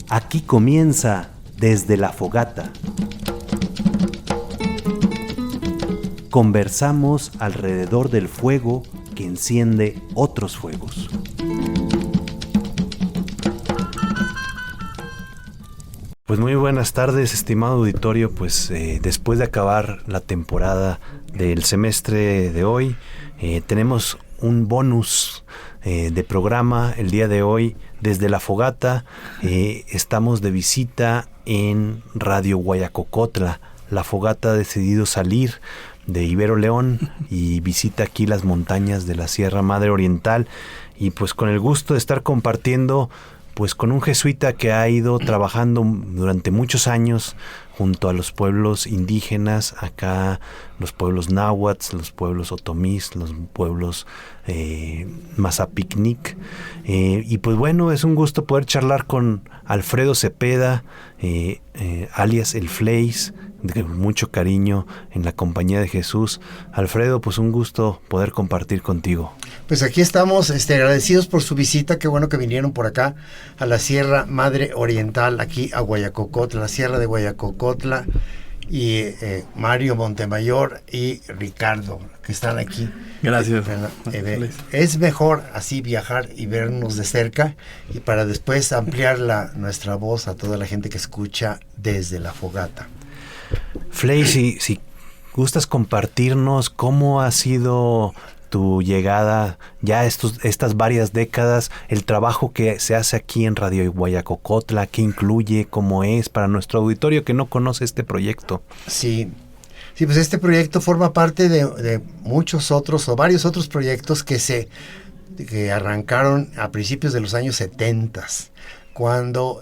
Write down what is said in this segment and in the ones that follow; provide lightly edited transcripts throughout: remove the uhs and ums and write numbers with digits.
Aquí comienza Desde la Fogata. Conversamos alrededor del fuego que enciende otros fuegos. Pues muy buenas tardes, estimado auditorio. Pues después de acabar la temporada del semestre de hoy, tenemos un bonus de programa el día de hoy desde la Fogata. Estamos de visita en Radio Guayacocotla. La Fogata ha decidido salir de Ibero León y visita aquí las montañas de la Sierra Madre Oriental, y pues con el gusto de estar compartiendo pues con un jesuita que ha ido trabajando durante muchos años junto a los pueblos indígenas, acá los pueblos náhuatl, los pueblos otomís, los pueblos mazapicnic, y pues bueno, es un gusto poder charlar con Alfredo Cepeda, alias El Fleis, de mucho cariño en la compañía de Jesús. Alfredo, pues un gusto poder compartir contigo. Pues aquí estamos agradecidos por su visita. Qué bueno que vinieron por acá a la Sierra Madre Oriental, aquí a Guayacocotla, la Sierra de Guayacocotla, y Mario Montemayor y Ricardo, que están aquí. Gracias. Es mejor así viajar y vernos de cerca, y para después ampliar nuestra voz a toda la gente que escucha desde la Fogata. Flay, si gustas compartirnos cómo ha sido tu llegada ya estas varias décadas, el trabajo que se hace aquí en Radio Guayacocotla, qué incluye, cómo es para nuestro auditorio que no conoce este proyecto. Sí, pues este proyecto forma parte de muchos otros o varios otros proyectos que arrancaron a principios de los años 70, cuando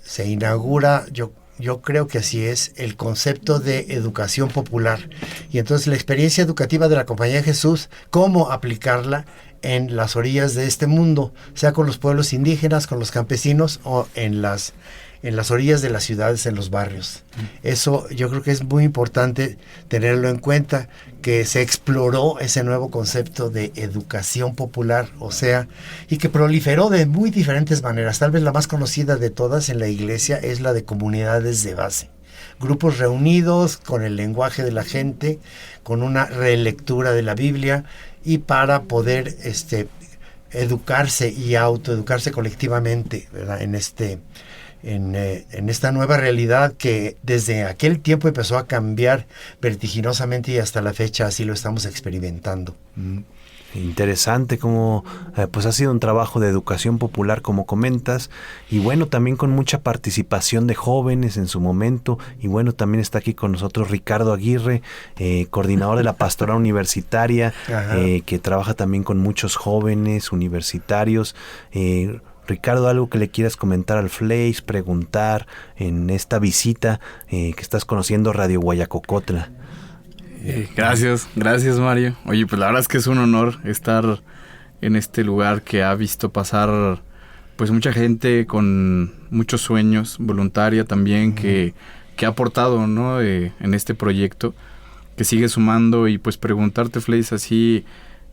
se inaugura, yo creo que así es, el concepto de educación popular. Y entonces la experiencia educativa de la Compañía de Jesús, cómo aplicarla en las orillas de este mundo, sea con los pueblos indígenas, con los campesinos o en las orillas de las ciudades, en los barrios. Eso yo creo que es muy importante tenerlo en cuenta, que se exploró ese nuevo concepto de educación popular, o sea, y que proliferó de muy diferentes maneras. Tal vez la más conocida de todas en la iglesia es la de comunidades de base. Grupos reunidos con el lenguaje de la gente, con una relectura de la Biblia, y para poder educarse y autoeducarse colectivamente, ¿verdad? En esta nueva realidad que desde aquel tiempo empezó a cambiar vertiginosamente, y hasta la fecha así lo estamos experimentando. Interesante cómo pues ha sido un trabajo de educación popular, como comentas, y bueno, también con mucha participación de jóvenes en su momento. Y bueno, también está aquí con nosotros Ricardo Aguirre, coordinador de la pastoral universitaria, que trabaja también con muchos jóvenes universitarios. Ricardo, algo que le quieras comentar al Fleis, preguntar en esta visita que estás conociendo Radio Guayacocotla. Gracias Mario. Oye, pues la verdad es que es un honor estar en este lugar que ha visto pasar pues mucha gente con muchos sueños, voluntaria también, que ha aportado, ¿no? En este proyecto, que sigue sumando. Y pues preguntarte, Fleis, así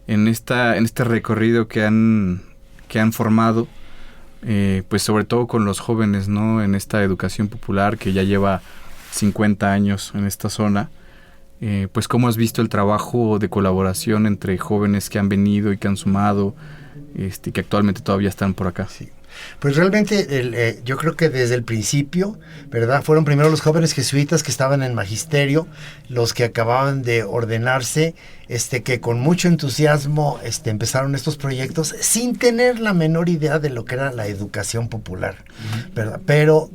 en este recorrido que han formado, pues sobre todo con los jóvenes, ¿no? En esta educación popular que ya lleva 50 años en esta zona, pues cómo has visto el trabajo de colaboración entre jóvenes que han venido y que han sumado, que actualmente todavía están por acá. Sí. Pues realmente yo creo que desde el principio, ¿verdad? Fueron primero los jóvenes jesuitas que estaban en magisterio, los que acababan de ordenarse, que con mucho entusiasmo empezaron estos proyectos sin tener la menor idea de lo que era la educación popular, ¿verdad? Pero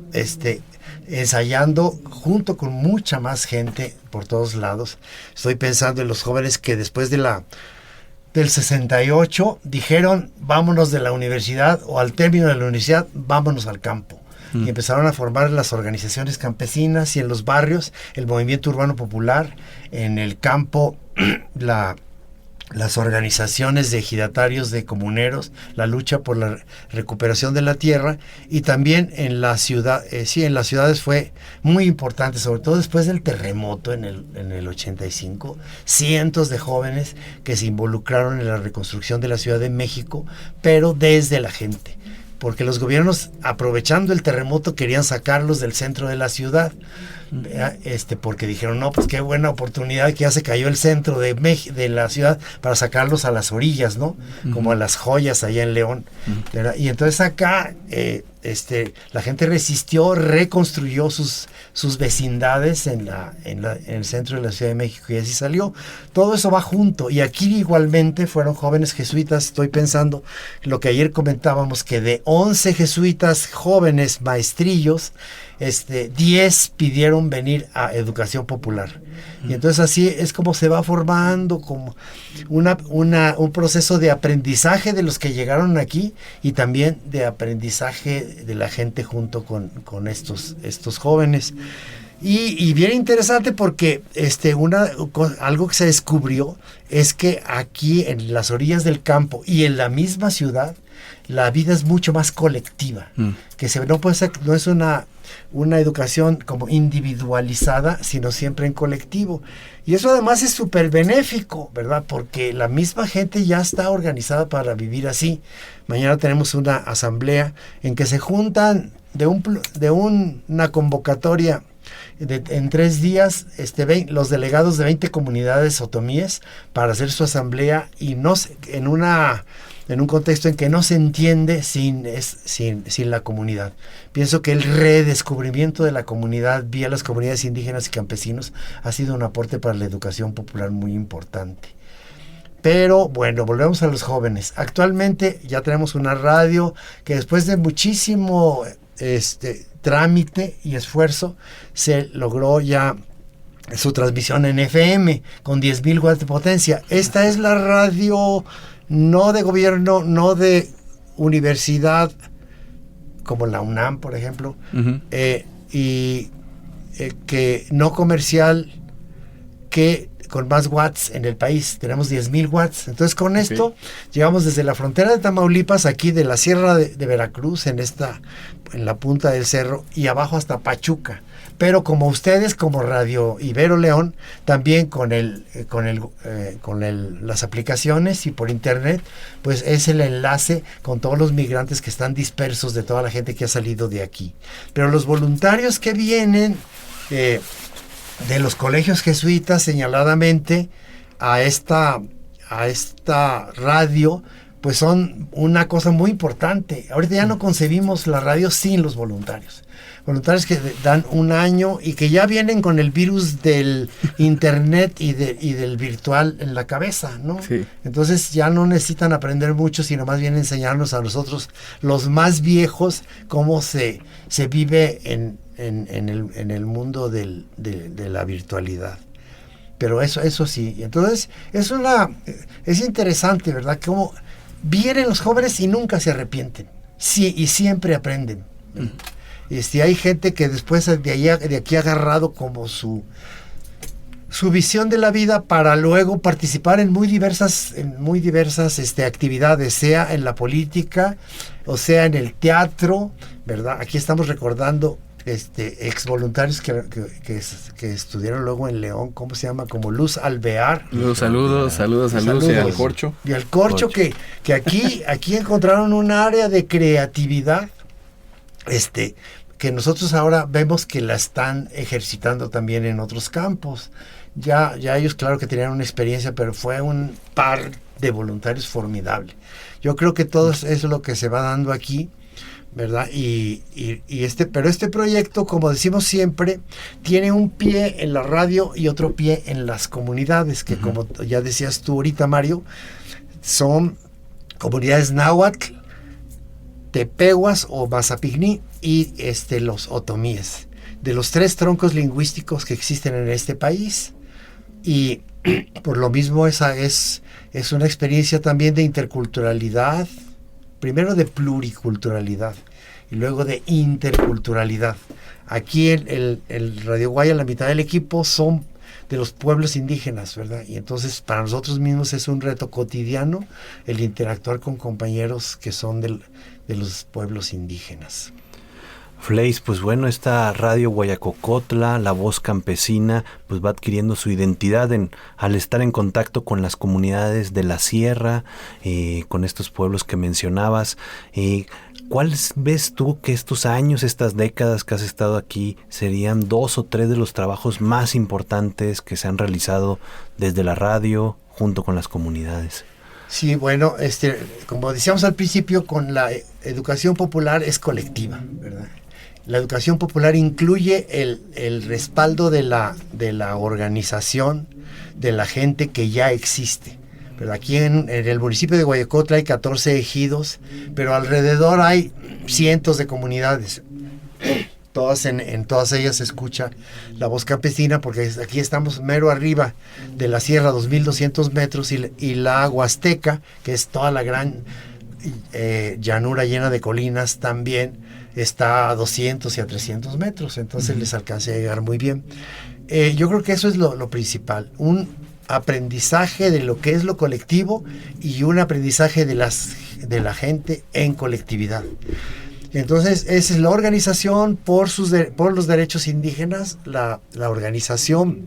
ensayando junto con mucha más gente por todos lados. Estoy pensando en los jóvenes que después del 68 dijeron vámonos de la universidad, o al término de la universidad vámonos al campo, y empezaron a formar las organizaciones campesinas, y en los barrios el movimiento urbano popular, en el campo las organizaciones de ejidatarios, de comuneros, la lucha por la recuperación de la tierra, y también en la ciudad, en las ciudades fue muy importante, sobre todo después del terremoto en el 85, cientos de jóvenes que se involucraron en la reconstrucción de la Ciudad de México, pero desde la gente, porque los gobiernos, aprovechando el terremoto, querían sacarlos del centro de la ciudad, porque dijeron, no, pues qué buena oportunidad que ya se cayó el centro de la ciudad para sacarlos a las orillas, ¿no? Como a las joyas allá en León, ¿verdad? Y entonces acá la gente resistió, reconstruyó sus vecindades en el centro de la Ciudad de México, y así salió. Todo eso va junto, y aquí igualmente fueron jóvenes jesuitas. Estoy pensando lo que ayer comentábamos, que de 11 jesuitas jóvenes maestrillos, 10 pidieron venir a educación popular. Y entonces así es como se va formando como un proceso de aprendizaje de los que llegaron aquí, y también de aprendizaje de la gente junto con estos jóvenes. Y bien interesante, porque algo que se descubrió es que aquí en las orillas del campo y en la misma ciudad, la vida es mucho más colectiva, que no puede ser, no es una educación como individualizada, sino siempre en colectivo. Y eso además es súper benéfico, ¿verdad? Porque la misma gente ya está organizada para vivir así. Mañana tenemos una asamblea en que se juntan de una convocatoria en 3 días los delegados de 20 comunidades otomíes para hacer su asamblea, y en un contexto en que no se entiende sin la comunidad. Pienso que el redescubrimiento de la comunidad vía las comunidades indígenas y campesinos ha sido un aporte para la educación popular muy importante. Pero bueno, volvemos a los jóvenes. Actualmente ya tenemos una radio que, después de muchísimo trámite y esfuerzo, se logró ya su transmisión en FM con 10,000 watts de potencia. Esta es la radio no de gobierno, no de universidad, como la UNAM, por ejemplo, que no comercial, que con más watts en el país. Tenemos 10,000 watts. Entonces, con esto llegamos desde la frontera de Tamaulipas, aquí de la sierra de Veracruz, en la punta del cerro, y abajo hasta Pachuca. Pero como ustedes, como Radio Ibero León, también con las aplicaciones y por internet, pues es el enlace con todos los migrantes que están dispersos, de toda la gente que ha salido de aquí. Pero los voluntarios que vienen de los colegios jesuitas, señaladamente a esta radio, pues son una cosa muy importante. Ahorita ya no concebimos la radio sin los voluntarios. Voluntarios que dan un año y que ya vienen con el virus del internet y del virtual en la cabeza, ¿no? Sí. Entonces ya no necesitan aprender mucho, sino más bien enseñarnos a nosotros, los más viejos, cómo se vive en el mundo de la virtualidad. Pero eso sí. Entonces es interesante, ¿verdad? Cómo vienen los jóvenes y nunca se arrepienten. Sí, y siempre aprenden. Hay gente que después de aquí ha agarrado como su visión de la vida, para luego participar en muy diversas actividades, sea en la política o sea en el teatro, ¿verdad? Aquí estamos recordando ex voluntarios que estudiaron luego en León, ¿cómo se llama? Como Luz Alvear. Saludos a Luz y al Corcho. Y al Corcho, que aquí encontraron un área de creatividad, que nosotros ahora vemos que la están ejercitando también en otros campos. Ya ellos, claro que tenían una experiencia, pero fue un par de voluntarios formidable. Yo creo que todo eso es lo que se va dando aquí, ¿verdad? Pero este proyecto, como decimos siempre, tiene un pie en la radio y otro pie en las comunidades, que como ya decías tú ahorita, Mario, son comunidades náhuatl, tepehuas o mazapigní y los otomíes, de los 3 troncos lingüísticos que existen en este país. Y por lo mismo esa es una experiencia también de interculturalidad, primero de pluriculturalidad y luego de interculturalidad. Aquí el Radio Guaya, la mitad del equipo son de los pueblos indígenas, ¿verdad? Y entonces para nosotros mismos es un reto cotidiano el interactuar con compañeros que son de los pueblos indígenas. Fleis, pues bueno, esta radio Guayacocotla, la voz campesina, pues va adquiriendo su identidad al estar en contacto con las comunidades de la sierra, con estos pueblos que mencionabas. ¿Cuál ves tú que estos años, estas décadas que has estado aquí, serían 2 o 3 de los trabajos más importantes que se han realizado desde la radio junto con las comunidades? Sí, bueno, como decíamos al principio, con la educación popular es colectiva, ¿verdad? La educación popular incluye el respaldo de la organización, de la gente que ya existe. Pero aquí en el municipio de Guayacocotla hay 14 ejidos, pero alrededor hay cientos de comunidades. En todas ellas se escucha la voz campesina, porque aquí estamos mero arriba de la sierra, 2.200 metros, y la Huasteca, que es toda la gran llanura llena de colinas, también está a 200 y a 300 metros, entonces les alcanza a llegar muy bien. Yo creo que eso es lo principal, un aprendizaje de lo que es lo colectivo y un aprendizaje de la gente en colectividad. Entonces, esa es la organización por los derechos indígenas, la organización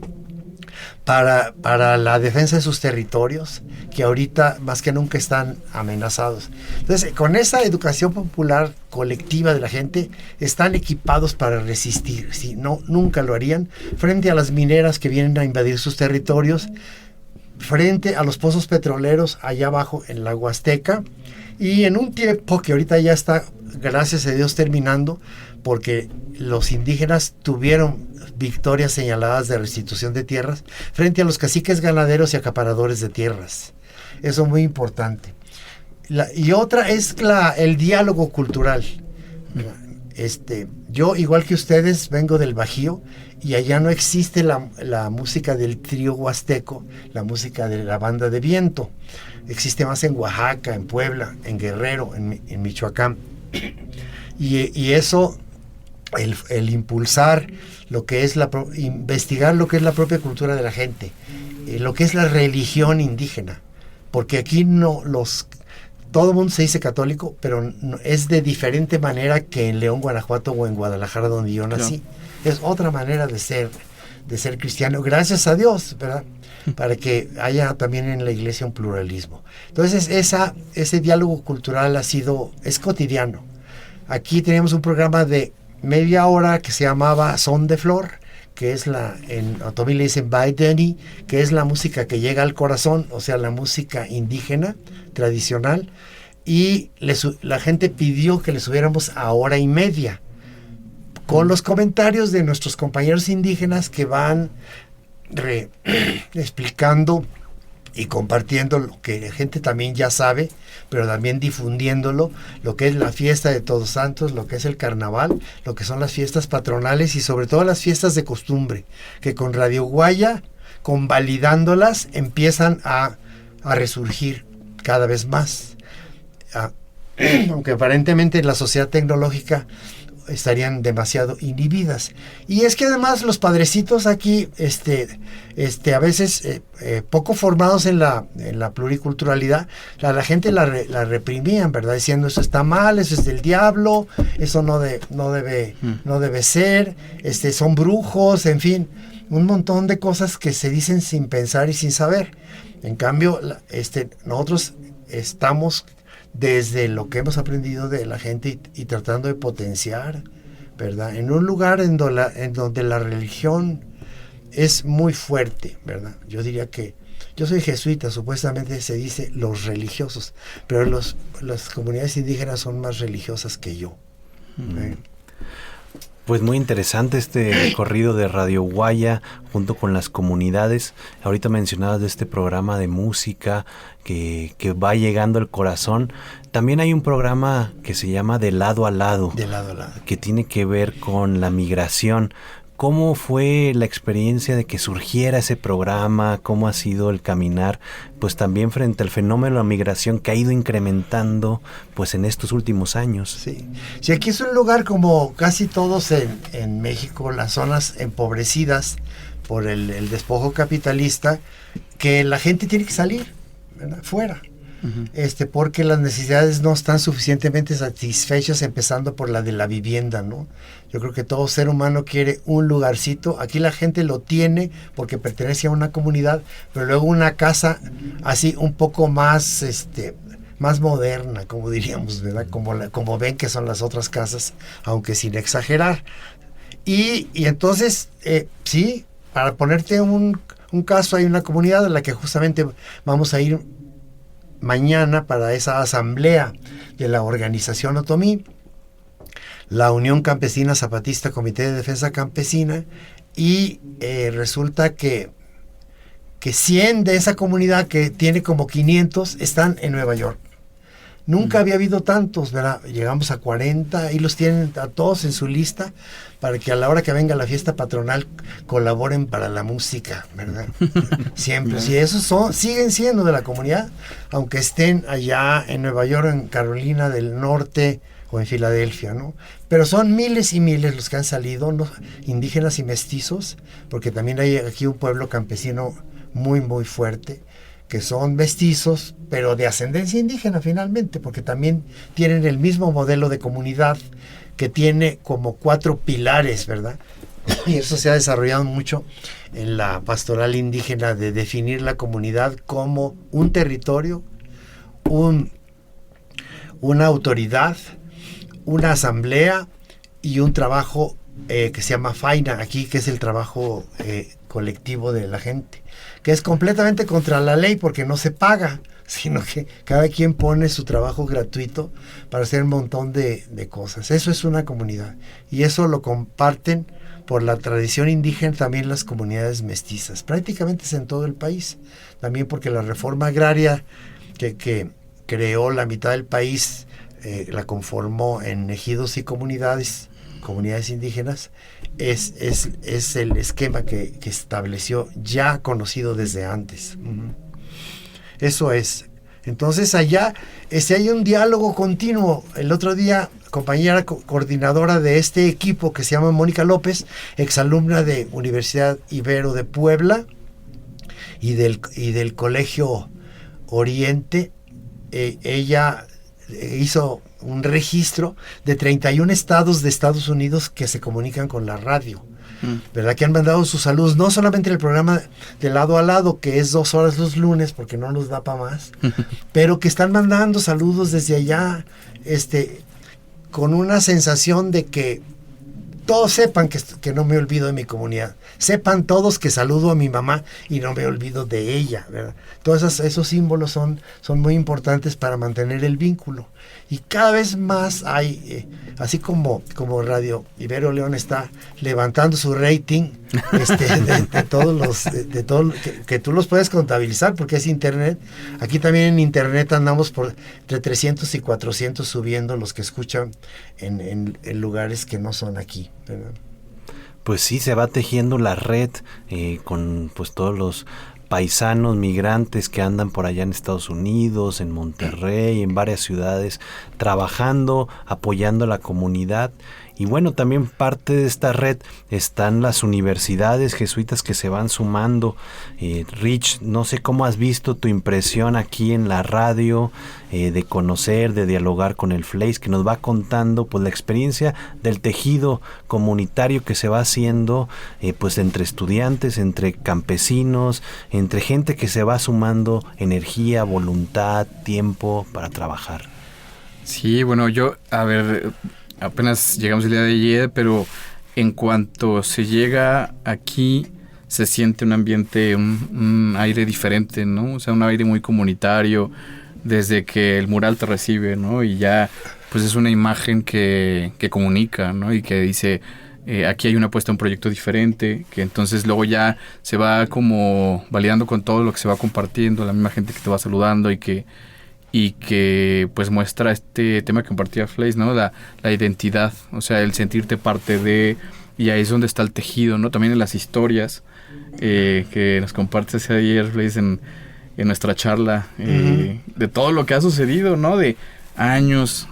para la defensa de sus territorios, que ahorita más que nunca están amenazados. Entonces, con esa educación popular colectiva de la gente, están equipados para resistir. Si no, nunca lo harían frente a las mineras que vienen a invadir sus territorios, frente a los pozos petroleros allá abajo en la Huasteca, y en un tiempo que ahorita ya está, gracias a Dios, terminando, porque los indígenas tuvieron victorias señaladas de restitución de tierras frente a los caciques ganaderos y acaparadores de tierras. Eso es muy importante. Y otra es el diálogo cultural. Yo, igual que ustedes, vengo del Bajío, y allá no existe la música del trío huasteco, la música de la banda de viento. Existe más en Oaxaca, en Puebla, en Guerrero, en Michoacán. Y eso, el impulsar lo que es investigar lo que es la propia cultura de la gente, lo que es la religión indígena, porque aquí todo el mundo se dice católico, pero es de diferente manera que en León, Guanajuato o en Guadalajara, donde yo nací. Claro. Es otra manera de ser cristiano, gracias a Dios, ¿verdad? Para que haya también en la iglesia un pluralismo. Entonces, ese diálogo cultural es cotidiano. Aquí tenemos un programa de media hora que se llamaba Son de Flor, que es en otomí le dicen Baideni, que es la música que llega al corazón, o sea, la música indígena tradicional, y la gente pidió que le subiéramos a 1:30, con los comentarios de nuestros compañeros indígenas que van explicando y compartiendo lo que la gente también ya sabe, pero también difundiéndolo, lo que es la fiesta de Todos Santos, lo que es el carnaval, lo que son las fiestas patronales y sobre todo las fiestas de costumbre, que con Radio Guaya, convalidándolas, empiezan a resurgir cada vez más. Aunque aparentemente en la sociedad tecnológica estarían demasiado inhibidas. Y es que además los padrecitos aquí a veces poco formados en la pluriculturalidad, la gente la reprimían, ¿verdad? Diciendo eso está mal, eso es del diablo, eso no debe ser, son brujos, en fin, un montón de cosas que se dicen sin pensar y sin saber. En cambio, nosotros estamos desde lo que hemos aprendido de la gente y tratando de potenciar, ¿verdad? En un lugar en donde la religión es muy fuerte, ¿verdad? Yo diría que yo soy jesuita, supuestamente se dice los religiosos, pero las comunidades indígenas son más religiosas que yo. Pues muy interesante este recorrido de Radio Guaya junto con las comunidades. Ahorita mencionabas de este programa de música que va llegando al corazón. También hay un programa que se llama De Lado a Lado. De Lado a Lado. Que tiene que ver con la migración. ¿Cómo fue la experiencia de que surgiera ese programa? ¿Cómo ha sido el caminar? Pues también frente al fenómeno de la migración que ha ido incrementando pues en estos últimos años. Sí, aquí es un lugar como casi todos en México, las zonas empobrecidas, por el despojo capitalista, que la gente tiene que salir, ¿verdad?, fuera. Porque las necesidades no están suficientemente satisfechas, empezando por la de la vivienda, ¿no? Yo creo que todo ser humano quiere un lugarcito. Aquí la gente lo tiene porque pertenece a una comunidad, pero luego una casa así un poco más, más moderna, como diríamos, ¿verdad? Como ven que son las otras casas, aunque sin exagerar. Y entonces, sí, para ponerte un caso, hay una comunidad a la que justamente vamos a ir mañana para esa asamblea de la organización Otomí, la Unión Campesina Zapatista Comité de Defensa Campesina, y resulta que 100 de esa comunidad, que tiene como 500, están en Nueva York. Nunca había habido tantos, ¿verdad? Llegamos a 40 y los tienen a todos en su lista para que a la hora que venga la fiesta patronal colaboren para la música, ¿verdad? Siempre. Si esos siguen siendo de la comunidad, aunque estén allá en Nueva York, en Carolina del Norte o en Filadelfia, ¿no? Pero son miles y miles los que han salido, ¿no?, indígenas y mestizos, porque también hay aquí un pueblo campesino muy, muy fuerte, que son mestizos, pero de ascendencia indígena finalmente, porque también tienen el mismo modelo de comunidad, que tiene como 4 pilares, ¿verdad? Y eso se ha desarrollado mucho en la pastoral indígena, de definir la comunidad como un territorio, una autoridad, una asamblea y un trabajo que se llama faina aquí, que es el trabajo colectivo de la gente, que es completamente contra la ley porque no se paga, sino que cada quien pone su trabajo gratuito para hacer un montón de cosas. Eso es una comunidad, y eso lo comparten por la tradición indígena también las comunidades mestizas, prácticamente es en todo el país, también porque la reforma agraria que creó la mitad del país, la conformó en ejidos y comunidades indígenas. Es el esquema que estableció, ya conocido desde antes. Eso es. Entonces allá hay un diálogo continuo. El otro día, compañera coordinadora de este equipo, que se llama Mónica López, exalumna de Universidad Ibero de Puebla y del Colegio Oriente, ella hizo un registro de 31 estados de Estados Unidos que se comunican con la radio, ¿verdad? Que han mandado sus saludos, no solamente el programa de Lado a Lado, que es 2 horas los lunes, porque no nos da para más, pero que están mandando saludos desde allá, con una sensación de que todos sepan que no me olvido de mi comunidad. Sepan todos que saludo a mi mamá y no me olvido de ella, ¿verdad? Todos esos símbolos son muy importantes para mantener el vínculo. Y cada vez más hay, así como Radio Ibero León está levantando su rating, de todos los, de todo que tú los puedes contabilizar porque es internet. Aquí también en internet andamos por entre 300 y 400 subiendo los que escuchan en lugares que no son aquí, ¿verdad? Pues sí, se va tejiendo la red con pues todos los paisanos migrantes que andan por allá en Estados Unidos, en Monterrey, en varias ciudades, trabajando, apoyando a la comunidad. Y bueno, también parte de esta red están las universidades jesuitas que se van sumando. Rich, no sé cómo has visto tu impresión aquí en la radio, de conocer, de dialogar con el FLEIS, que nos va contando pues la experiencia del tejido comunitario que se va haciendo pues entre estudiantes, entre campesinos, entre gente que se va sumando energía, voluntad, tiempo para trabajar. Sí, bueno, apenas llegamos el día de ayer, pero en cuanto se llega aquí se siente un ambiente, un aire diferente, ¿no? O sea, un aire muy comunitario desde que el mural te recibe, ¿no? Y ya pues es una imagen que comunica, ¿no? Y que dice, aquí hay una apuesta a un proyecto diferente, que entonces luego ya se va como validando con todo lo que se va compartiendo, la misma gente que te va saludando y que pues muestra este tema que compartía FLEIS, ¿no? La identidad, o sea, el sentirte parte de, y ahí es donde está el tejido, ¿no? También en las historias que nos compartes ayer, FLEIS, en nuestra charla, de todo lo que ha sucedido, ¿no? De años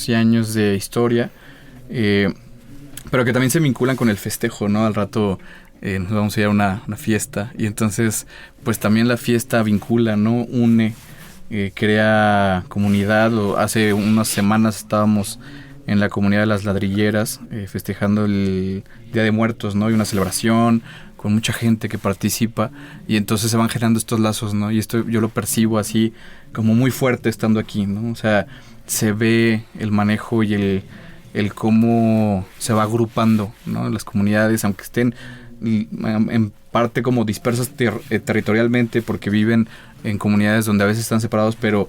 y años de historia, pero que también se vinculan con el festejo, ¿no? Al rato nos vamos a ir a una fiesta, y entonces pues también la fiesta vincula, ¿no? Une, crea comunidad. Hace unas semanas estábamos en la comunidad de las ladrilleras festejando el Día de Muertos, ¿no? Y una celebración con mucha gente que participa, y entonces se van generando estos lazos, ¿no? Y esto yo lo percibo así como muy fuerte estando aquí, ¿no? O sea, se ve el manejo y el cómo se va agrupando, ¿no? Las comunidades, aunque estén en parte como dispersas territorialmente, porque viven en comunidades donde a veces están separados, pero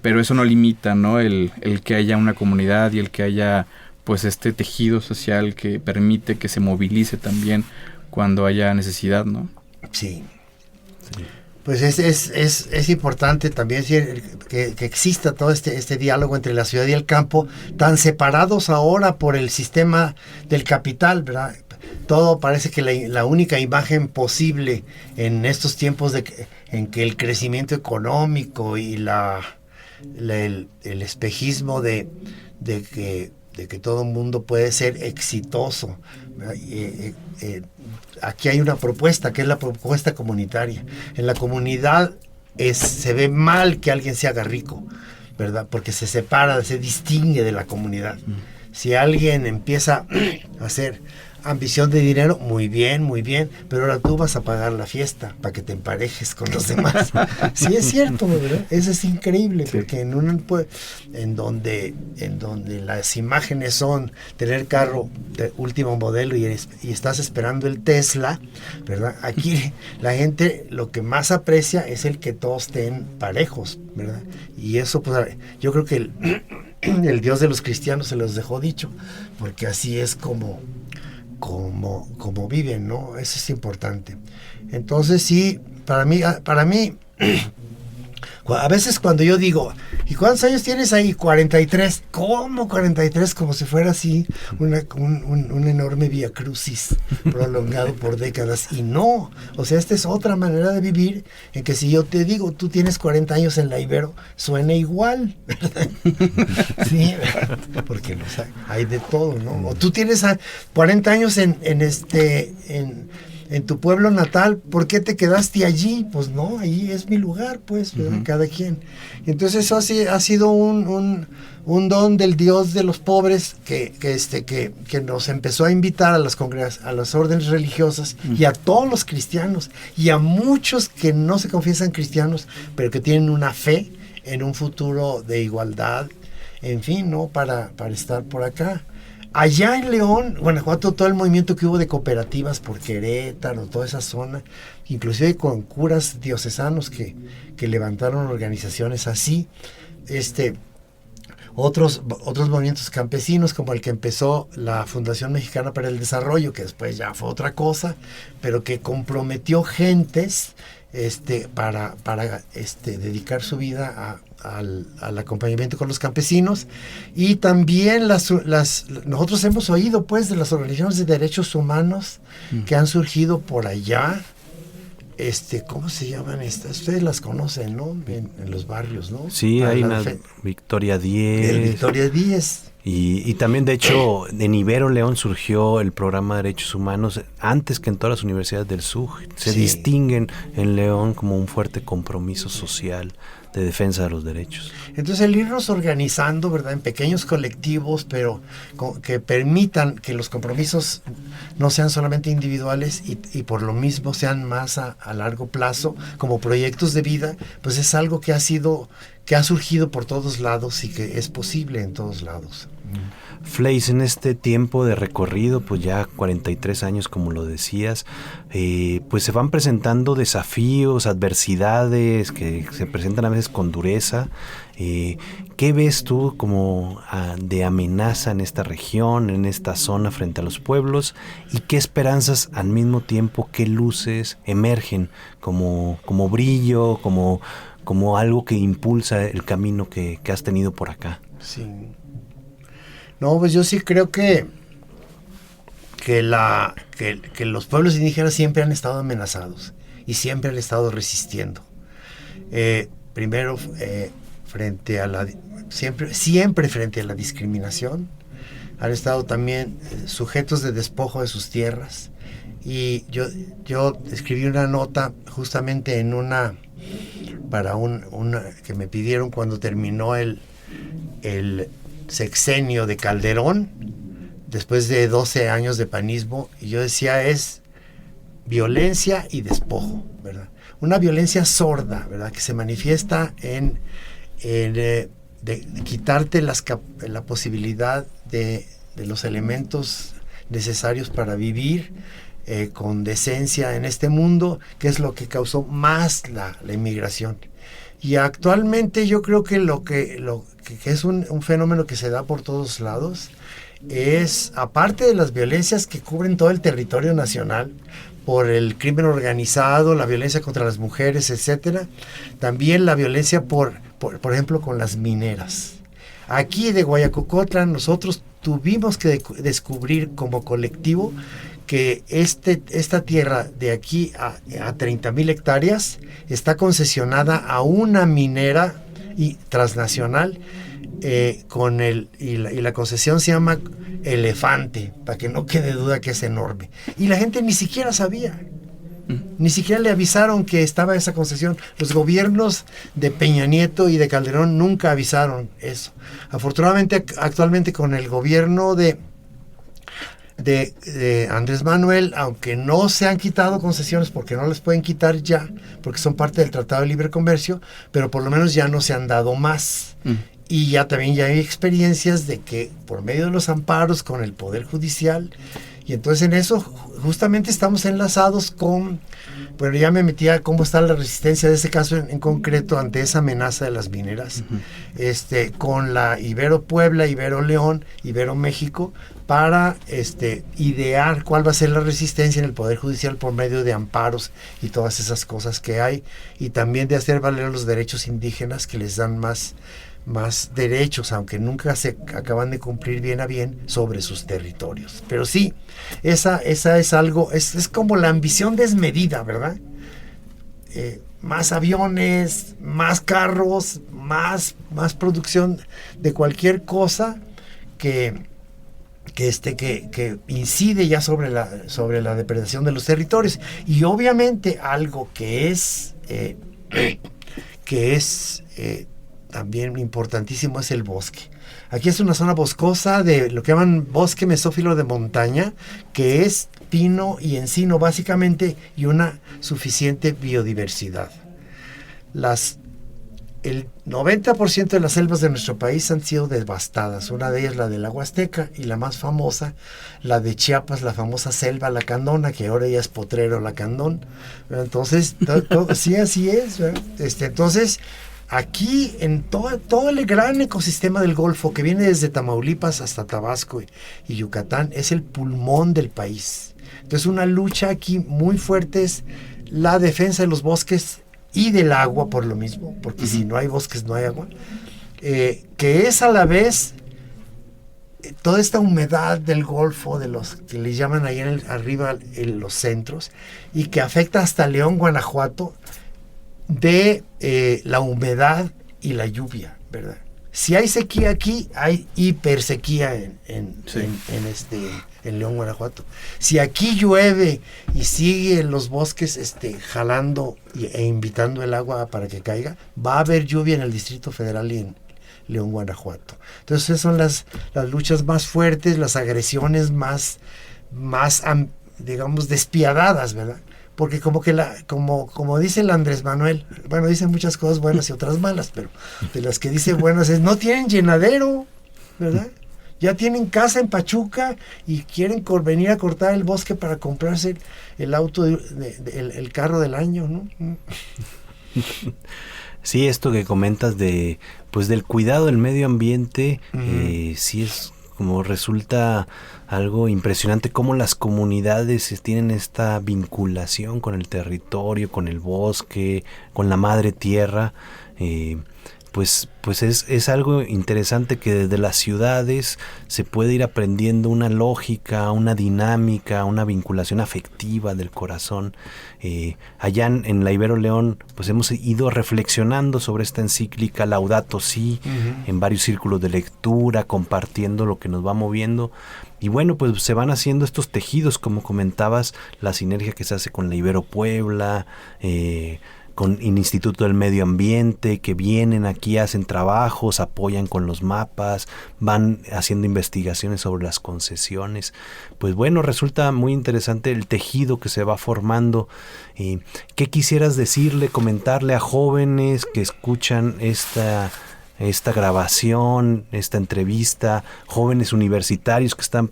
eso no limita, ¿no? El que haya una comunidad y el que haya pues este tejido social que permite que se movilice también cuando haya necesidad, ¿no? Sí. Pues es importante también que exista todo este diálogo entre la ciudad y el campo, tan separados ahora por el sistema del capital, ¿verdad? Todo parece que la única imagen posible en estos tiempos en que el crecimiento económico y el espejismo de que todo el mundo puede ser exitoso. Aquí hay una propuesta, que es la propuesta comunitaria. En la comunidad se ve mal que alguien se haga rico, ¿verdad? Porque se separa, se distingue de la comunidad. Si alguien empieza a hacer ambición de dinero, muy bien, pero ahora tú vas a pagar la fiesta para que te emparejes con los demás. Sí, es cierto, ¿verdad? Eso es increíble, sí. Porque en donde las imágenes son tener carro de último modelo y estás esperando el Tesla, ¿verdad? Aquí la gente lo que más aprecia es el que todos estén parejos, ¿verdad? Y eso, pues, yo creo que el Dios de los cristianos se los dejó dicho, porque así es como viven, ¿no? Eso es importante. Entonces sí, para mí a veces cuando yo digo, ¿y cuántos años tienes ahí? 43. ¿Cómo 43? Como si fuera así un enorme vía crucis prolongado por décadas. Y no, o sea, esta es otra manera de vivir, en que si yo te digo, tú tienes 40 años en la Ibero, suena igual, ¿verdad? Sí, ¿verdad? Porque hay de todo, ¿no? O tú tienes 40 años en tu pueblo natal, ¿por qué te quedaste allí? Pues no, allí es mi lugar, pues, uh-huh. Cada quien. Y entonces eso ha sido un don del Dios de los pobres que nos empezó a invitar a las órdenes religiosas, uh-huh. Y a todos los cristianos, y a muchos que no se confiesan cristianos, pero que tienen una fe en un futuro de igualdad, en fin, ¿no? Para estar por acá. Allá en León, Guanajuato, todo el movimiento que hubo de cooperativas por Querétaro, toda esa zona, inclusive con curas diocesanos que levantaron organizaciones así, otros movimientos campesinos, como el que empezó la Fundación Mexicana para el Desarrollo, que después ya fue otra cosa, pero que comprometió gentes para dedicar su vida al acompañamiento con los campesinos. Y también nosotros hemos oído, pues, de las organizaciones de derechos humanos que han surgido por allá. ¿Cómo se llaman estas? Ustedes las conocen, ¿no? En los barrios, ¿no? Sí, hay una Victoria 10. El Victoria 10. Y también, de hecho, en Ibero León surgió el programa de derechos humanos antes que en todas las universidades del sur. Se distinguen en León como un fuerte compromiso social de defensa de los derechos. Entonces, el irnos organizando, ¿verdad?, en pequeños colectivos, pero que permitan que los compromisos no sean solamente individuales y por lo mismo sean más a largo plazo, como proyectos de vida, pues es algo que ha surgido por todos lados y que es posible en todos lados. Fleis, en este tiempo de recorrido, pues ya 43 años, como lo decías, pues se van presentando desafíos, adversidades que se presentan a veces con dureza. ¿Qué ves tú como de amenaza en esta región, en esta zona frente a los pueblos? ¿Y qué esperanzas al mismo tiempo, qué luces emergen como brillo, como algo que impulsa el camino que has tenido por acá? Sí. No, pues yo sí creo que los pueblos indígenas siempre han estado amenazados y siempre han estado resistiendo. Primero, siempre frente a la discriminación. Han estado también sujetos de despojo de sus tierras Y yo escribí una nota justamente para una que me pidieron cuando terminó el sexenio de Calderón, después de 12 años de panismo, y yo decía, es violencia y despojo, ¿verdad? Una violencia sorda, ¿verdad? Que se manifiesta en de quitarte la posibilidad de los elementos necesarios para vivir con decencia en este mundo, que es lo que causó más la inmigración. Y actualmente yo creo que lo que es un fenómeno que se da por todos lados es, aparte de las violencias que cubren todo el territorio nacional, por el crimen organizado, la violencia contra las mujeres, etcétera, también la violencia por ejemplo, con las mineras. Aquí de Guayacocotlan nosotros tuvimos que descubrir como colectivo que esta tierra de aquí a 30,000 hectáreas está concesionada a una minera transnacional, y la concesión se llama Elefante, para que no quede duda que es enorme. Y la gente ni siquiera sabía. Ni siquiera le avisaron que estaba esa concesión. Los gobiernos de Peña Nieto y de Calderón nunca avisaron eso. Afortunadamente, actualmente con el gobierno de Andrés Manuel, aunque no se han quitado concesiones porque no les pueden quitar ya, porque son parte del Tratado de Libre Comercio, pero por lo menos ya no se han dado más. Y ya hay experiencias de que por medio de los amparos con el Poder Judicial, y entonces en eso justamente estamos enlazados con, bueno, ya me metí a cómo está la resistencia de ese caso en concreto ante esa amenaza de las mineras, con la Ibero Puebla, Ibero León, Ibero México, para idear cuál va a ser la resistencia en el Poder Judicial por medio de amparos y todas esas cosas que hay, y también de hacer valer los derechos indígenas que les dan más derechos, aunque nunca se acaban de cumplir bien a bien sobre sus territorios. Pero sí, esa es algo, es como la ambición desmedida, ¿verdad? Más aviones, más carros, más producción de cualquier cosa que incide ya sobre la depredación de los territorios. Y obviamente algo que es también importantísimo es el bosque. Aquí es una zona boscosa de lo que llaman bosque mesófilo de montaña, que es pino y encino básicamente, y una suficiente biodiversidad. El 90% de las selvas de nuestro país han sido devastadas. Una de ellas la de la Huasteca, y la más famosa, la de Chiapas, la famosa selva lacandona, que ahora ya es Potrero Lacandón. Entonces, sí, así es, ¿verdad? Entonces, aquí en todo el gran ecosistema del Golfo, que viene desde Tamaulipas hasta Tabasco y Yucatán, es el pulmón del país. Entonces, una lucha aquí muy fuerte es la defensa de los bosques y del agua, por lo mismo, porque si no hay bosques no hay agua, que es a la vez toda esta humedad del Golfo, de los que le llaman ahí arriba en los centros, y que afecta hasta León, Guanajuato, de la humedad y la lluvia, ¿verdad? Si hay sequía aquí, hay hipersequía en León, Guanajuato. Si aquí llueve y sigue en los bosques jalando e invitando el agua para que caiga, va a haber lluvia en el Distrito Federal y en León, Guanajuato. Entonces esas son las luchas más fuertes, las agresiones más digamos, despiadadas, ¿verdad? Porque como dice el Andrés Manuel, bueno, dice muchas cosas buenas y otras malas, pero de las que dice buenas es, no tienen llenadero, ¿verdad? Ya tienen casa en Pachuca y quieren venir a cortar el bosque para comprarse el auto, el carro del año, ¿no? Sí, esto que comentas del cuidado del medio ambiente, sí es como resulta algo impresionante cómo las comunidades tienen esta vinculación con el territorio, con el bosque, con la madre tierra, pues es algo interesante que desde las ciudades se puede ir aprendiendo una lógica, una dinámica, una vinculación afectiva del corazón. Allá en la Ibero León pues hemos ido reflexionando sobre esta encíclica Laudato Si, en varios círculos de lectura, compartiendo lo que nos va moviendo. Y bueno, pues se van haciendo estos tejidos, como comentabas, la sinergia que se hace con la Ibero Puebla, con el Instituto del Medio Ambiente, que vienen aquí, hacen trabajos, apoyan con los mapas, van haciendo investigaciones sobre las concesiones. Pues bueno, resulta muy interesante el tejido que se va formando. ¿Qué quisieras decirle, comentarle a jóvenes que escuchan esta grabación, esta entrevista, jóvenes universitarios que están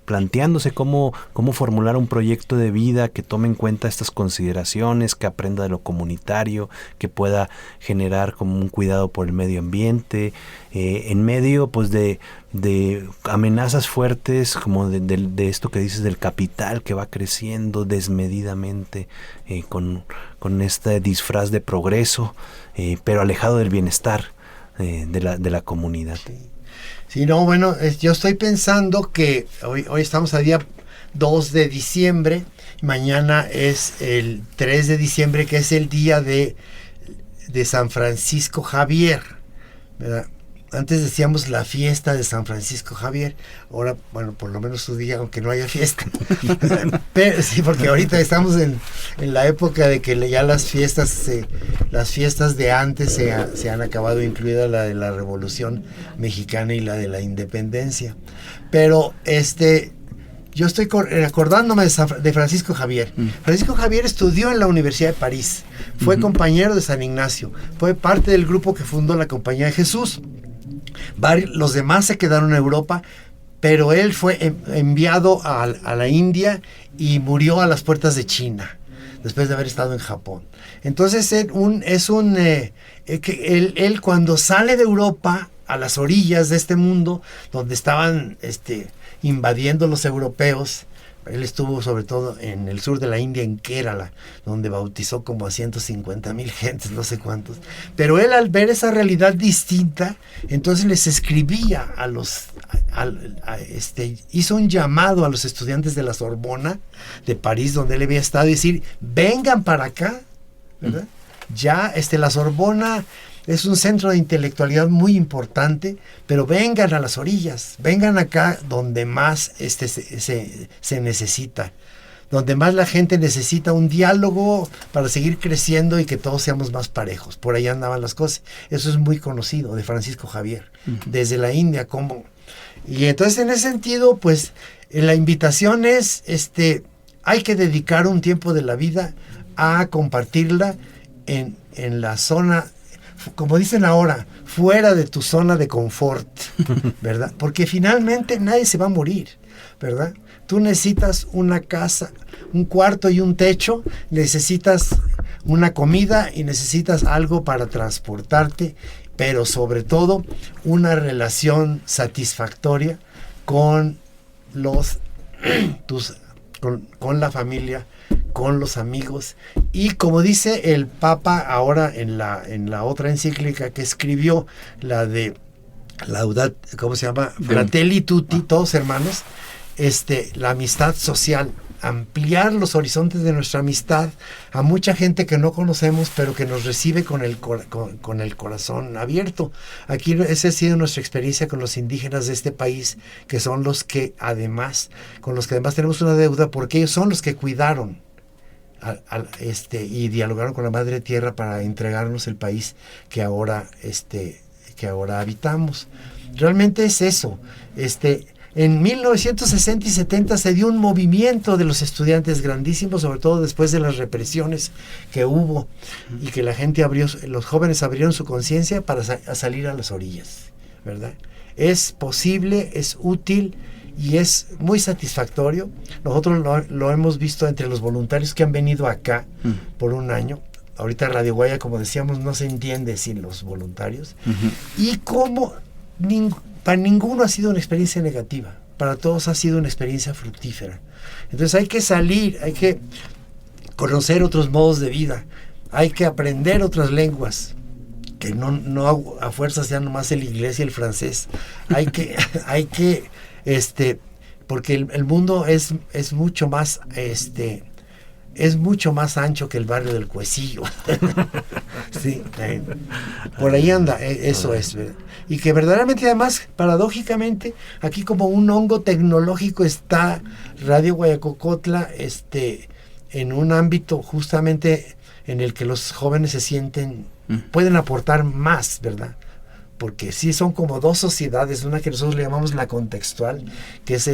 planteándose cómo formular un proyecto de vida que tome en cuenta estas consideraciones, que aprenda de lo comunitario, que pueda generar como un cuidado por el medio ambiente, en medio pues de amenazas fuertes como de esto que dices del capital que va creciendo desmedidamente con este disfraz de progreso, pero alejado del bienestar de la comunidad. Sí, no, bueno, yo estoy pensando que hoy estamos a día 2 de diciembre, mañana es el 3 de diciembre, que es el día de San Francisco Javier, ¿verdad? Antes decíamos la fiesta de San Francisco Javier, ahora, bueno, por lo menos su día, aunque no haya fiesta. Pero, sí, porque ahorita estamos en la época de que ya las fiestas de antes se han acabado, incluida la de la Revolución Mexicana y la de la Independencia. Pero yo estoy acordándome de Francisco Javier. Francisco Javier estudió en la Universidad de París, fue compañero de San Ignacio, fue parte del grupo que fundó la Compañía de Jesús. Los demás se quedaron en Europa, pero él fue enviado a la India y murió a las puertas de China, después de haber estado en Japón. Entonces él cuando sale de Europa a las orillas de este mundo, donde estaban invadiendo los europeos, él estuvo sobre todo en el sur de la India, en Kerala, donde bautizó como a 150,000 gentes, no sé cuántos. Pero él, al ver esa realidad distinta, entonces les escribía hizo un llamado a los estudiantes de la Sorbona de París, donde él había estado, y decir, vengan para acá, ¿verdad? Ya la Sorbona es un centro de intelectualidad muy importante, pero vengan a las orillas, vengan acá donde más se necesita, donde más la gente necesita un diálogo para seguir creciendo y que todos seamos más parejos. Por ahí andaban las cosas. Eso es muy conocido de Francisco Javier, desde la India. Y entonces, en ese sentido, pues la invitación es, hay que dedicar un tiempo de la vida a compartirla en la zona, como dicen ahora, fuera de tu zona de confort, ¿verdad? Porque finalmente nadie se va a morir, ¿verdad? Tú necesitas una casa, un cuarto y un techo, necesitas una comida y necesitas algo para transportarte, pero sobre todo una relación satisfactoria con con la familia, con los amigos. Y como dice el Papa ahora en la otra encíclica que escribió, la de ¿cómo se llama? Fratelli Tutti, todos hermanos, la amistad social, ampliar los horizontes de nuestra amistad a mucha gente que no conocemos, pero que nos recibe con el corazón abierto. Aquí esa ha sido nuestra experiencia con los indígenas de este país, que son los que además tenemos una deuda, porque ellos son los que cuidaron y dialogaron con la Madre Tierra para entregarnos el país que ahora habitamos. Realmente es eso. En 1960 y 70 se dio un movimiento de los estudiantes grandísimo, sobre todo después de las represiones que hubo, y que los jóvenes abrieron su conciencia para salir a las orillas, ¿verdad? Es posible, es útil y es muy satisfactorio. Nosotros lo hemos visto entre los voluntarios que han venido acá por un año. Ahorita Radio Guaya, como decíamos, no se entiende sin los voluntarios. Y como para ninguno ha sido una experiencia negativa, para todos ha sido una experiencia fructífera. Entonces hay que salir, hay que conocer otros modos de vida, hay que aprender otras lenguas, que no a fuerzas ya nomás el inglés y el francés. Hay que, porque el mundo es mucho más, es mucho más ancho que el barrio del Cuecillo. Sí, por ahí anda, eso es, ¿verdad? Y que verdaderamente, además, paradójicamente, aquí como un hongo tecnológico está Radio Guayacocotla, en un ámbito justamente en el que los jóvenes se sienten, pueden aportar más, ¿verdad? Porque sí son como dos sociedades, una que nosotros le llamamos la contextual, que es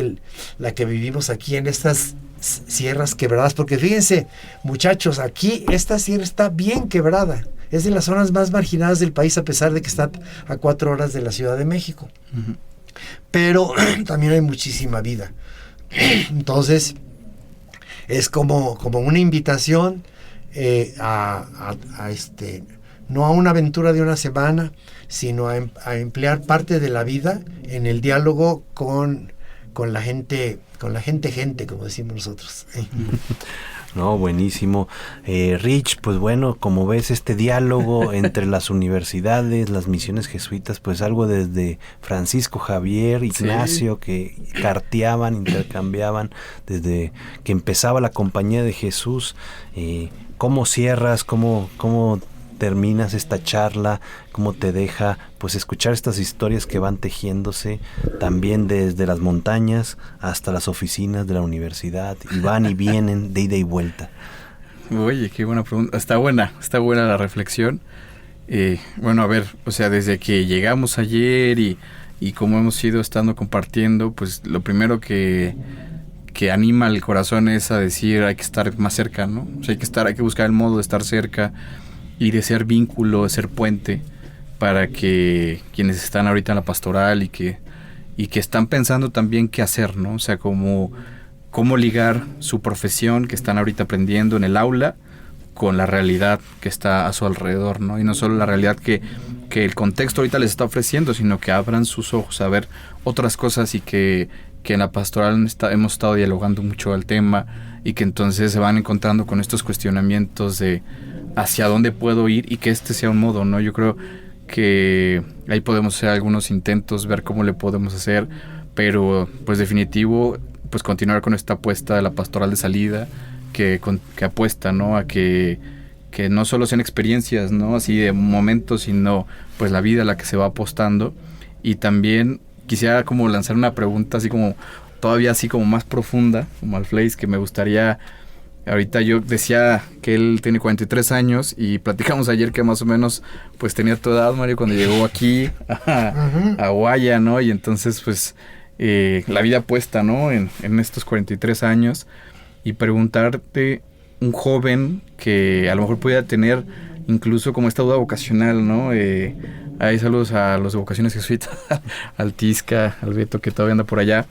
la que vivimos aquí en estas sierras quebradas, porque fíjense, muchachos, aquí esta sierra está bien quebrada, es de las zonas más marginadas del país, a pesar de que está a 4 horas de la Ciudad de México. Uh-huh. Pero también hay muchísima vida. Entonces, es como una invitación no a una aventura de una semana, sino a emplear parte de la vida en el diálogo con la gente, como decimos nosotros. No, buenísimo. Rich, pues bueno, como ves, este diálogo entre las universidades, las misiones jesuitas, pues algo desde Francisco Javier, Ignacio, sí, que carteaban, intercambiaban, desde que empezaba la Compañía de Jesús. ¿Cómo cierras? ¿Cómo terminas esta charla? ¿Cómo te deja pues escuchar estas historias que van tejiéndose también desde las montañas hasta las oficinas de la universidad y van y vienen de ida y vuelta? Oye, qué buena pregunta. Está buena la reflexión. Bueno, a ver, o sea, desde que llegamos ayer y como hemos ido estando compartiendo, pues lo primero que anima el corazón es a decir, hay que estar más cerca, ¿no? O sea, hay que buscar el modo de estar cerca y de ser vínculo, de ser puente para que quienes están ahorita en la pastoral y que están pensando también qué hacer, ¿no? O sea, cómo ligar su profesión que están ahorita aprendiendo en el aula con la realidad que está a su alrededor, ¿no? Y no solo la realidad que el contexto ahorita les está ofreciendo, sino que abran sus ojos a ver otras cosas y que en la pastoral hemos estado dialogando mucho al tema y que entonces se van encontrando con estos cuestionamientos de hacia dónde puedo ir y que este sea un modo, ¿no? Yo creo que ahí podemos hacer algunos intentos, ver cómo le podemos hacer, pero pues definitivo, pues continuar con esta apuesta de la pastoral de salida que apuesta, ¿no? A que no solo sean experiencias, ¿no? Así de momentos, sino pues la vida a la que se va apostando. Y también quisiera como lanzar una pregunta así como todavía así como más profunda, como al Fleis, que me gustaría. Ahorita yo decía que él tiene 43 años y platicamos ayer que más o menos pues tenía tu edad, Mario, cuando llegó aquí a Guaya, ¿no? Y entonces pues la vida puesta, ¿no? En estos 43 años y preguntarte, un joven que a lo mejor pudiera tener incluso como esta duda vocacional, ¿no? Hay saludos a los de vocaciones jesuitas, al Tisca, al Beto que todavía anda por allá.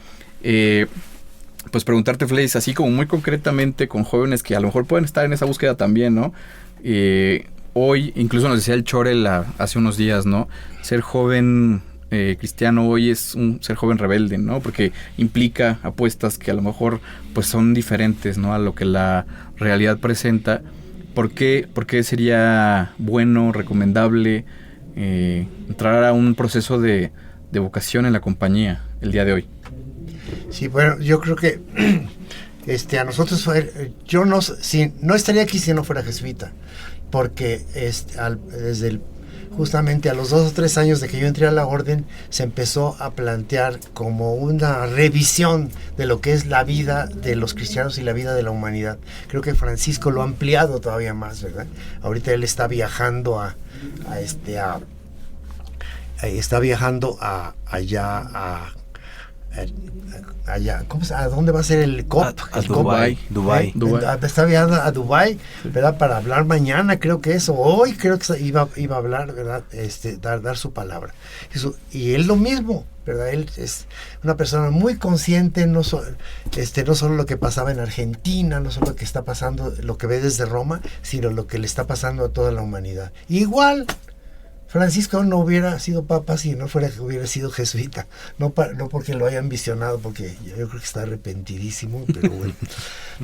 Pues preguntarte, Fleis, así como muy concretamente con jóvenes que a lo mejor pueden estar en esa búsqueda también, ¿no? Hoy, incluso nos decía el Chorel hace unos días, ¿no? Ser joven cristiano hoy es ser joven rebelde, ¿no? Porque implica apuestas que a lo mejor pues son diferentes, ¿no? A lo que la realidad presenta. ¿Por qué sería bueno, recomendable entrar a un proceso de vocación en la compañía el día de hoy? Sí, bueno, yo creo que a nosotros yo no estaría aquí si no fuera jesuita, porque justamente a los 2 o 3 años de que yo entré a la orden se empezó a plantear como una revisión de lo que es la vida de los cristianos y la vida de la humanidad. Creo que Francisco lo ha ampliado todavía más, ¿verdad? Ahorita él está viajando allá, ¿a dónde va a ser el COP? A Dubái. Está viajando a Dubái, ¿verdad? Para hablar mañana, creo que hoy creo que iba a hablar, ¿verdad? Dar su palabra. Y él lo mismo, ¿verdad? Él es una persona muy consciente, no solo lo que pasaba en Argentina, no solo lo que está pasando, lo que ve desde Roma, sino lo que le está pasando a toda la humanidad. Igual Francisco no hubiera sido papa si no hubiera sido jesuita, no porque lo hayan visionado, porque yo creo que está arrepentidísimo, pero bueno.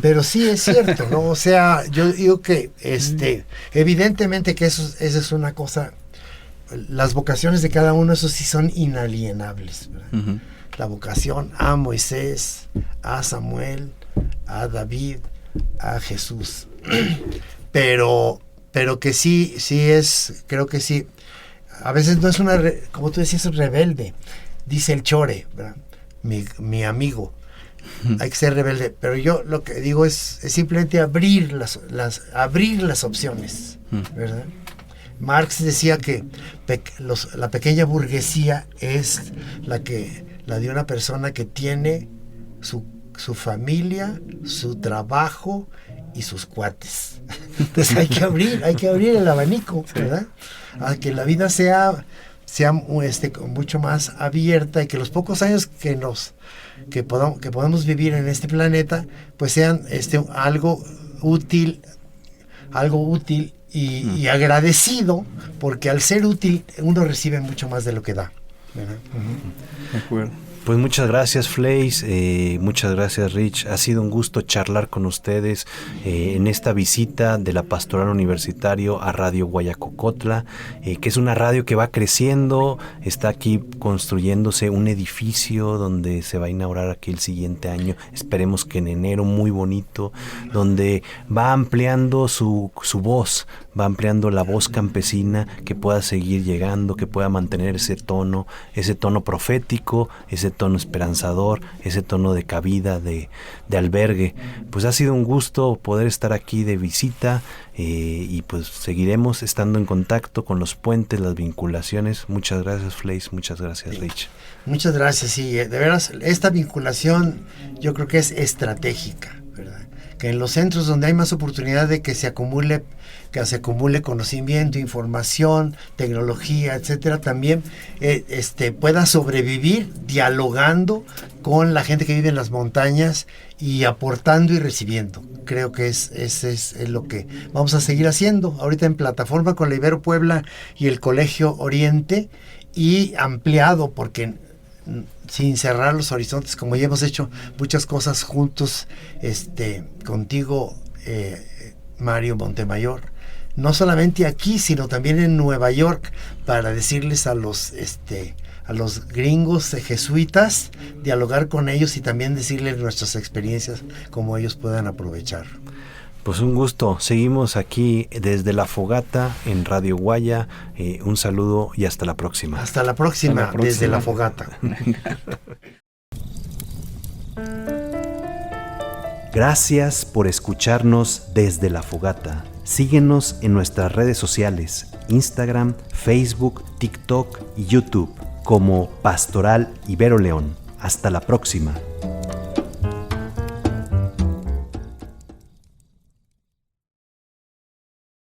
Pero sí es cierto, ¿no? O sea, yo digo que evidentemente que esa es una cosa las vocaciones de cada uno, eso sí son inalienables, ¿verdad? Uh-huh. La vocación a Moisés, a Samuel, a David, a Jesús. Pero que sí es, creo que sí. A veces no es como tú decías, es rebelde. Dice el Chore, ¿verdad? Mi amigo. Hay que ser rebelde. Pero yo lo que digo es simplemente abrir las opciones, ¿verdad? Marx decía que la pequeña burguesía es la de una persona que tiene su familia, su trabajo y sus cuates. Entonces hay que abrir el abanico, ¿verdad? A que la vida sea mucho más abierta y que los pocos años que podamos vivir en este planeta pues sean algo útil y agradecido, porque al ser útil uno recibe mucho más de lo que da, ¿verdad? De acuerdo. Pues muchas gracias, Fleis, muchas gracias, Rich. Ha sido un gusto charlar con ustedes en esta visita de la Pastoral Universitario a Radio Guayacocotla, que es una radio que va creciendo. Está aquí construyéndose un edificio donde se va a inaugurar aquí el siguiente año, esperemos que en enero, muy bonito, donde va ampliando su voz, va ampliando la voz campesina, que pueda seguir llegando, que pueda mantener ese tono profético, ese tono esperanzador, ese tono de cabida, de albergue. Pues ha sido un gusto poder estar aquí de visita, y pues seguiremos estando en contacto con los puentes, las vinculaciones. Muchas gracias, Fleis, muchas gracias, Rich. Muchas gracias, sí, de veras, esta vinculación yo creo que es estratégica, ¿verdad? Que en los centros donde hay más oportunidad de que se acumule conocimiento, información, tecnología, etcétera, también pueda sobrevivir dialogando con la gente que vive en las montañas y aportando y recibiendo. Creo que es lo que vamos a seguir haciendo ahorita en plataforma con la Ibero Puebla y el Colegio Oriente, y ampliado, porque sin cerrar los horizontes, como ya hemos hecho muchas cosas juntos, contigo, Mario Montemayor, no solamente aquí, sino también en Nueva York, para decirles a los gringos jesuitas, dialogar con ellos y también decirles nuestras experiencias, como ellos puedan aprovechar. Pues un gusto, seguimos aquí desde La Fogata en Radio Guaya. Un saludo y hasta la próxima. Hasta la próxima. Desde La Fogata. Gracias por escucharnos desde La Fogata. Síguenos en nuestras redes sociales, Instagram, Facebook, TikTok y YouTube como Pastoral Ibero León. Hasta la próxima.